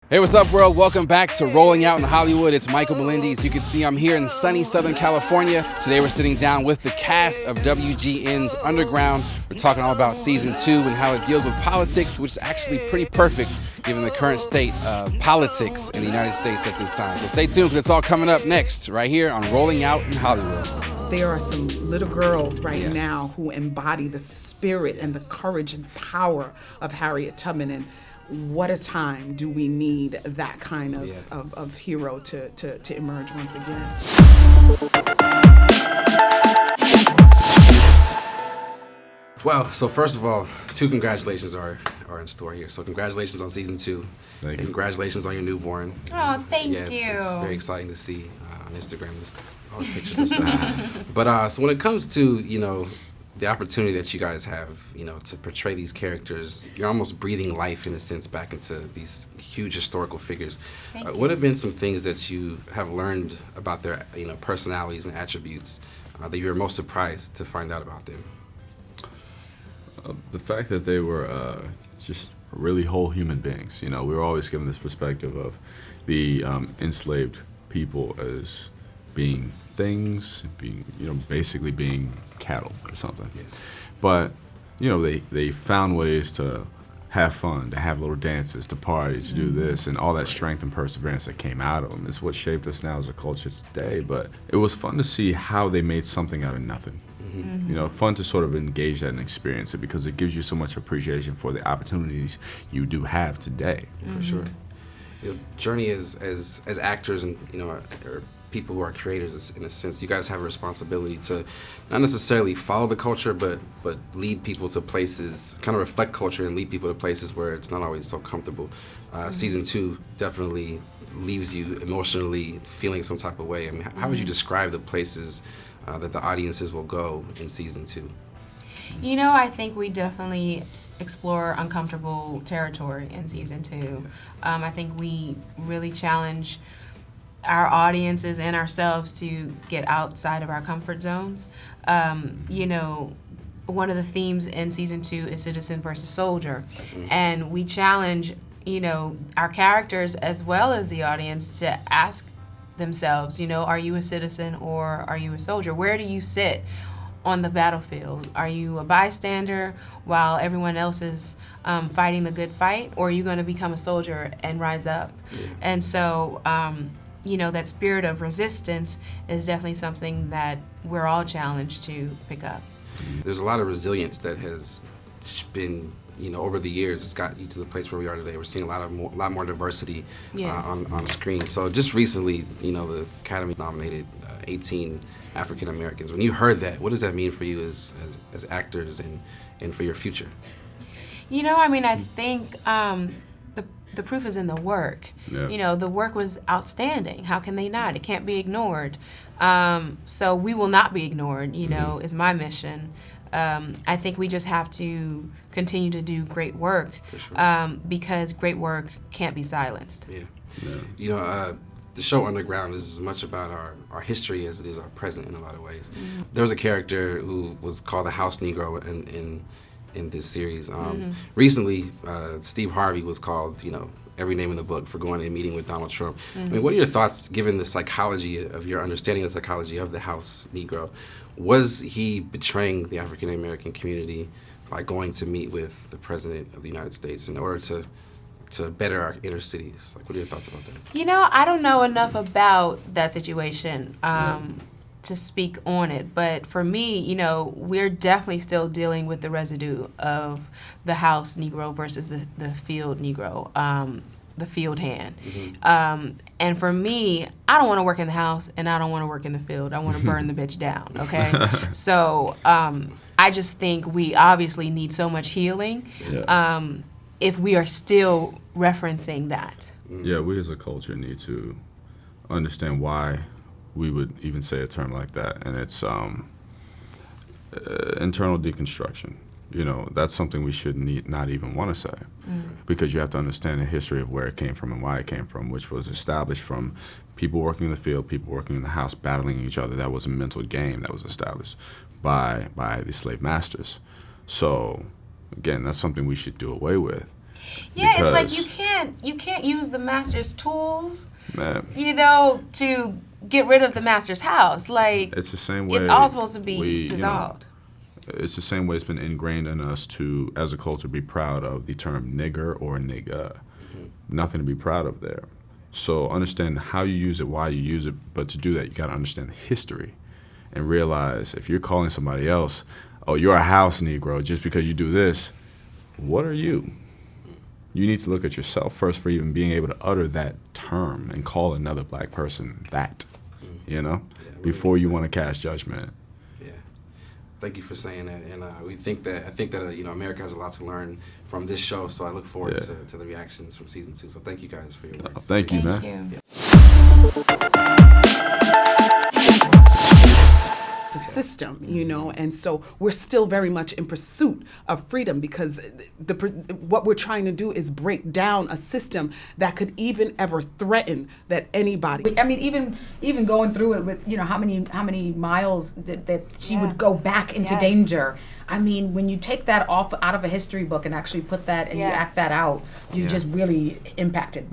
Hey, what's up, world? Welcome back to Rolling Out in Hollywood. It's Michael Melendi. As you can see, I'm here in sunny Southern California. Today, we're sitting down with the cast of WGN's Underground. We're talking all about season 2 and how it deals with politics, which is actually pretty perfect given the current state of politics in the United States at this time. So stay tuned, because it's all coming up next right here on Rolling Out in Hollywood. There are some little girls right now who embody the spirit and the courage and power of Harriet Tubman, and what a time do we need that kind of hero to emerge once again. Well, so first of all, 2 congratulations are in store here. So congratulations on season 2. Thank you. Congratulations on your newborn. Oh, thank you. It's very exciting to see on Instagram and stuff, all the pictures and stuff. But so when it comes to, the opportunity that you guys have, to portray these characters, you're almost breathing life, in a sense, back into these huge historical figures. What have been some things that you have learned about their, personalities and attributes that you were most surprised to find out about them? The fact that they were just really whole human beings. We were always given this perspective of the enslaved people as being things, being, basically being cattle or something. Yes. But, they found ways to have fun, to have little dances, to party, to do this, and all that strength and perseverance that came out of them is what shaped us now as a culture today. But it was fun to see how they made something out of nothing. Fun to sort of engage that and experience it, because it gives you so much appreciation for the opportunities you do have today. For sure. Jurnee, as actors and, or people who are creators, in a sense, you guys have a responsibility to not necessarily follow the culture, but lead people to places, kind of reflect culture and lead people to places where it's not always so comfortable. Season 2 definitely leaves you emotionally feeling some type of way. I mean, how would you describe the places that the audiences will go in season 2? I think we definitely explore uncomfortable territory in season 2. I think we really challenge our audiences and ourselves to get outside of our comfort zones. One of the themes in season 2 is citizen versus soldier. And we challenge, our characters as well as the audience to ask themselves, are you a citizen or are you a soldier? Where do you sit on the battlefield? Are you a bystander while everyone else is fighting the good fight, or are you going to become a soldier and rise up? And so, that spirit of resistance is definitely something that we're all challenged to pick up. There's a lot of resilience that has been, over the years, it's got you to the place where we are today. We're seeing a lot more diversity on screen. So just recently, the Academy nominated 18 African Americans. When you heard that, what does that mean for you as actors and for your future? I think the proof is in the work. Yeah. The work was outstanding. How can they not? It can't be ignored. So we will not be ignored, is my mission. I think we just have to continue to do great work, For sure. Because great work can't be silenced. Yeah. The show Underground is as much about our history as it is our present in a lot of ways. There was a character who was called the House Negro in this series. Recently, Steve Harvey was called, every name in the book for going and meeting with Donald Trump. I mean, what are your thoughts, given the psychology of your understanding of the psychology of the House Negro? Was he betraying the African American community by going to meet with the President of the United States in order to better our inner cities? What are your thoughts about that? I don't know enough about that situation to speak on it. But for me, we're definitely still dealing with the residue of the House Negro versus the field Negro, the field hand. And for me, I don't want to work in the house and I don't want to work in the field. I want to burn the bitch down, okay? So I just think we obviously need so much healing if we are still referencing that. Yeah, we as a culture need to understand why we would even say a term like that, and it's internal deconstruction. That's something we should not even want to say, because you have to understand the history of where it came from and why it came from, which was established from people working in the field, people working in the house, battling each other. That was a mental game that was established by the slave masters. So, again, that's something we should do away with. Yeah, it's like Because- you can't use the master's tools, Man, to get rid of the master's house. Like, it's the same way. it's all supposed to be we, dissolved. It's the same way it's been ingrained in us to, as a culture, be proud of the term nigger or nigga. Nothing to be proud of there. So understand how you use it, why you use it, but to do that, you got to understand the history and realize if you're calling somebody else, oh, you're a house Negro just because you do this, what are you? You need to look at yourself first for even being able to utter that term and call another black person that, before you want to cast judgment. Yeah. Thank you for saying that, and I think that America has a lot to learn from this show. So I look forward to the reactions from season 2. So thank you guys for your work. Thank you, Thank man. you. It's a system, and so we're still very much in pursuit of freedom because what we're trying to do is break down a system that could even ever threaten that anybody. I mean, even going through it with how many miles that she would go back into danger. I mean, when you take that out of a history book and actually put that and you act that out, you just really impacted.